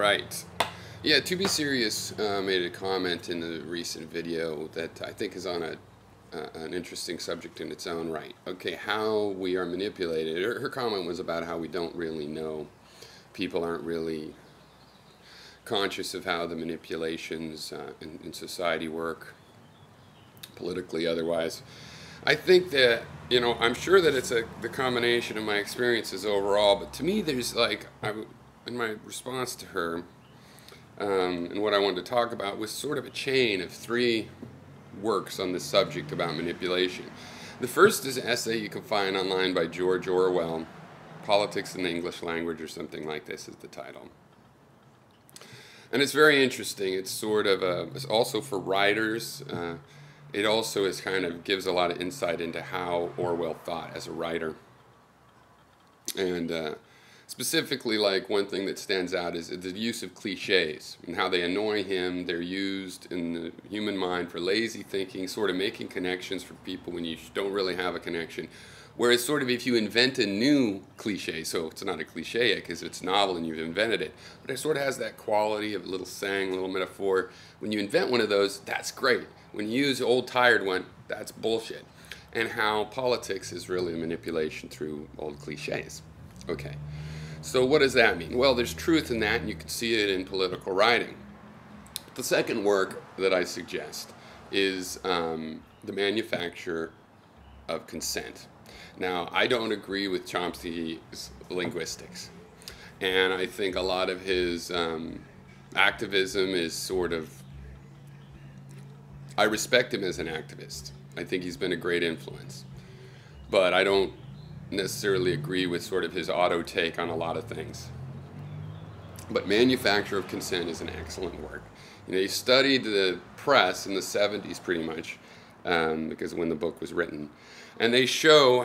right. Yeah, To Be Serious made a comment in the recent video that I think is on an interesting subject in its own right. Okay, how we are manipulated. Her comment was about how we don't really know. People aren't really conscious of how the manipulations in society work, politically, otherwise. I think that, I'm sure that it's the combination of my experiences overall, but to me there's in my response to her, and what I wanted to talk about was sort of a chain of 3 works on this subject about manipulation. The first is an essay you can find online by George Orwell, Politics in the English Language, or something like this is the title. And it's very interesting. It's sort of it's also for writers. It also gives a lot of insight into how Orwell thought as a writer. And specifically, one thing that stands out is the use of cliches and how they annoy him. They're used in the human mind for lazy thinking, sort of making connections for people when you don't really have a connection. Whereas sort of if you invent a new cliche, so it's not a cliche yet because it's novel and you've invented it, but it sort of has that quality of a little saying, a little metaphor. When you invent one of those, that's great. When you use an old tired one, that's bullshit. And how politics is really a manipulation through old cliches. Okay, so what does that mean? Well, there's truth in that, and you can see it in political writing. The second work that I suggest is the manufacture of consent. Now, I don't agree with Chomsky's linguistics, and I think a lot of his activism is sort of, I respect him as an activist. I think he's been a great influence, but I don't necessarily agree with sort of his auto take on a lot of things. But Manufacture of Consent is an excellent work. He studied the press in the 70s pretty much, because when the book was written. And they show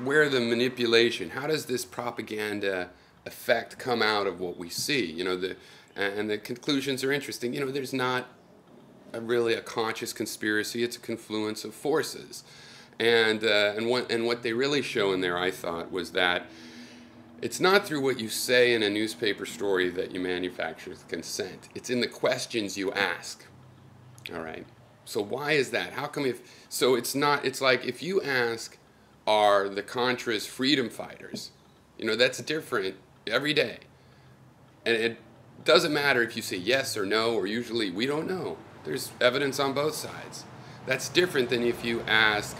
where the manipulation, how does this propaganda effect come out of what we see? And the conclusions are interesting. There's not really a conscious conspiracy, it's a confluence of forces. And what they really show in there, I thought, was that it's not through what you say in a newspaper story that you manufacture consent. It's in the questions you ask. All right. So why is that? How come it's like if you ask, are the Contras freedom fighters? That's different every day. And it doesn't matter if you say yes or no, or usually we don't know. There's evidence on both sides. That's different than if you ask,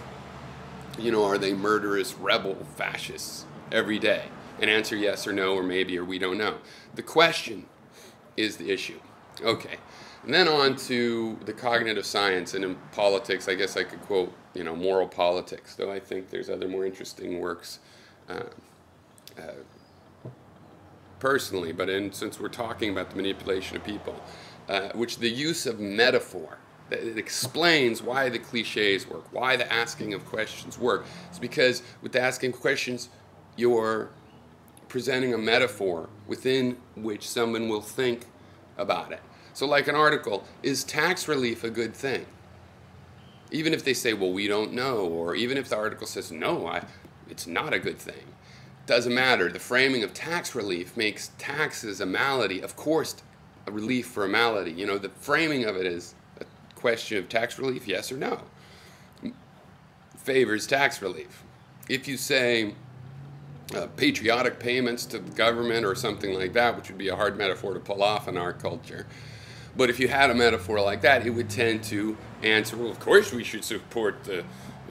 are they murderous, rebel, fascists every day? And answer yes or no, or maybe, or we don't know. The question is the issue. Okay. And then on to the cognitive science, and in politics, I guess I could quote, Moral Politics, though I think there's other more interesting works personally, but since we're talking about the manipulation of people, which the use of metaphor, it explains why the cliches work, why the asking of questions work. It's because with the asking questions, you're presenting a metaphor within which someone will think about it. So like an article, is tax relief a good thing? Even if they say, well, we don't know, or even if the article says, no, it's not a good thing. Doesn't matter. The framing of tax relief makes taxes a malady. Of course, a relief for a malady. The framing of it is a question of tax relief, yes or no. Favors tax relief. If you say patriotic payments to the government or something like that, which would be a hard metaphor to pull off in our culture, but if you had a metaphor like that, it would tend to answer, well, of course we should support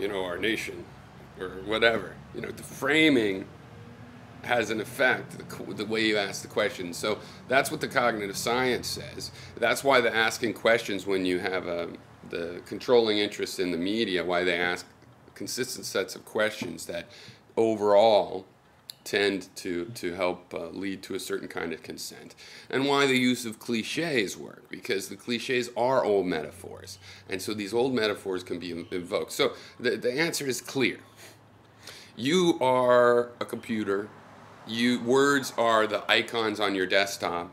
our nation, or whatever. The framing has an effect, the way you ask the question. So that's what the cognitive science says. That's why the asking questions, when you have the controlling interest in the media, why they ask consistent sets of questions that overall tend to help lead to a certain kind of consent. And why the use of cliches work, because the cliches are old metaphors. And so these old metaphors can be invoked. So the answer is clear. You are a computer. Words are the icons on your desktop,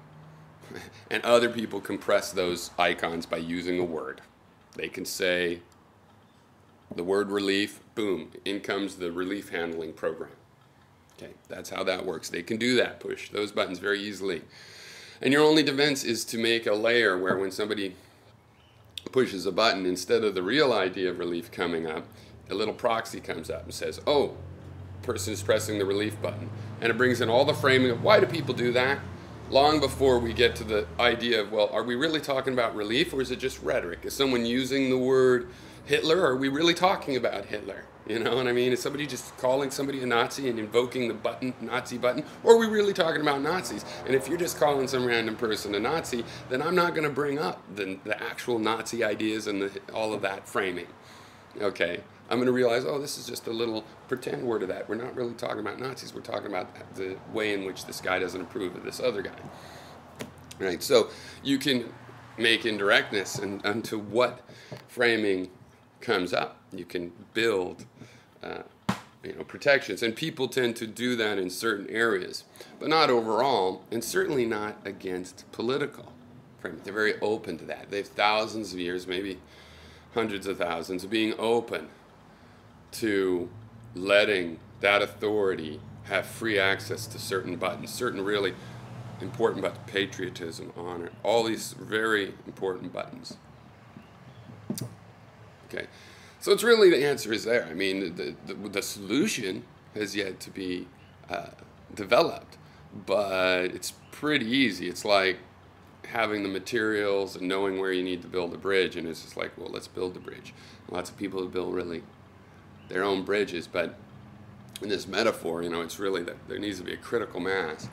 and other people compress those icons by using a word. They can say the word relief, boom, in comes the relief handling program. Okay, that's how that works. They can do that, push those buttons very easily. And your only defense is to make a layer where when somebody pushes a button, instead of the real idea of relief coming up, a little proxy comes up and says, oh, person is pressing the relief button. And it brings in all the framing of why do people do that, long before we get to the idea of, well, are we really talking about relief, or is it just rhetoric? Is someone using the word Hitler, or are we really talking about Hitler? You know what I mean? Is somebody just calling somebody a Nazi and invoking the button, Nazi button, or are we really talking about Nazis? And if you're just calling some random person a Nazi, then I'm not going to bring up the actual Nazi ideas and all of that framing. Okay? I'm going to realize, oh, this is just a little pretend word of that. We're not really talking about Nazis. We're talking about the way in which this guy doesn't approve of this other guy. Right? So you can make indirectness onto what framing comes up. You can build protections. And people tend to do that in certain areas, but not overall, and certainly not against political framing. They're very open to that. They have thousands of years, maybe hundreds of thousands, of being open to letting that authority have free access to certain buttons, certain really important buttons, patriotism, honor, all these very important buttons. Okay, so it's really, the answer is there. I mean, the solution has yet to be developed, but it's pretty easy. It's like having the materials and knowing where you need to build a bridge, and it's just like, well, let's build the bridge. Lots of people have built really their own bridges, but in this metaphor, it's really that there needs to be a critical mass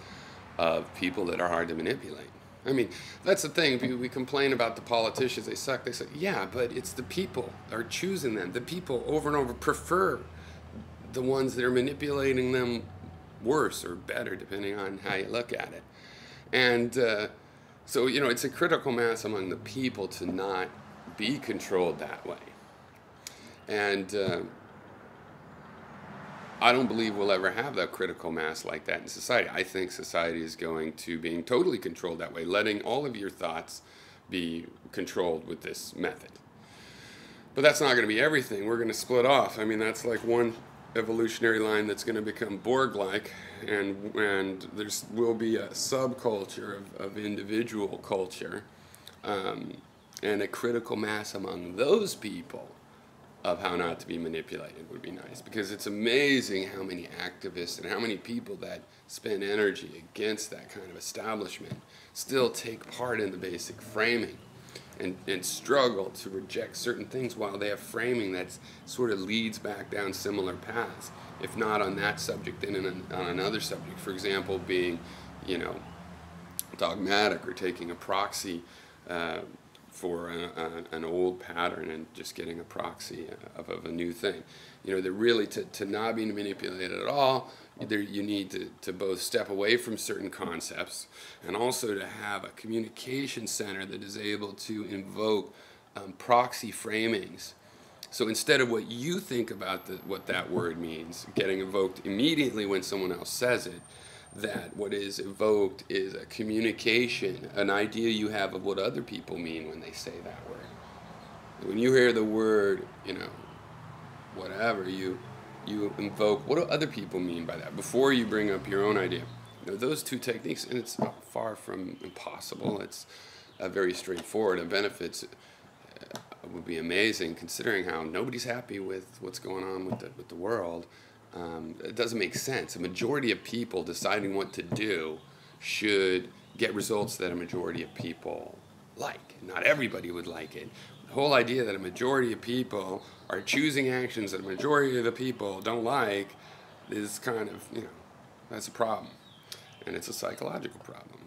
of people that are hard to manipulate. I mean, that's the thing. We complain about the politicians. They suck. They say, yeah, but it's the people are choosing them. The people over and over prefer the ones that are manipulating them worse or better, depending on how you look at it. And so, it's a critical mass among the people to not be controlled that way. And I don't believe we'll ever have that critical mass like that in society. I think society is going to being totally controlled that way, letting all of your thoughts be controlled with this method. But that's not going to be everything. We're going to split off. I mean, that's like one evolutionary line that's going to become Borg-like, and there will be a subculture of individual culture, and a critical mass among those people of how not to be manipulated would be nice, because it's amazing how many activists and how many people that spend energy against that kind of establishment still take part in the basic framing and struggle to reject certain things while they have framing that sort of leads back down similar paths, if not on that subject, then on another subject. For example, being, dogmatic, or taking a proxy for an old pattern and just getting a proxy of a new thing. That really, to not be manipulated at all, you need to both step away from certain concepts and also to have a communication center that is able to invoke proxy framings. So instead of what you think about what that word means, getting evoked immediately when someone else says it, that what is evoked is a communication, an idea you have of what other people mean when they say that word. When you hear the word, whatever, you invoke, what do other people mean by that before you bring up your own idea. Those two techniques, and it's far from impossible. It's very straightforward, and benefits would be amazing, considering how nobody's happy with what's going on with the world. It doesn't make sense. A majority of people deciding what to do should get results that a majority of people like. Not everybody would like it. The whole idea that a majority of people are choosing actions that a majority of the people don't like is kind of, that's a problem. And it's a psychological problem.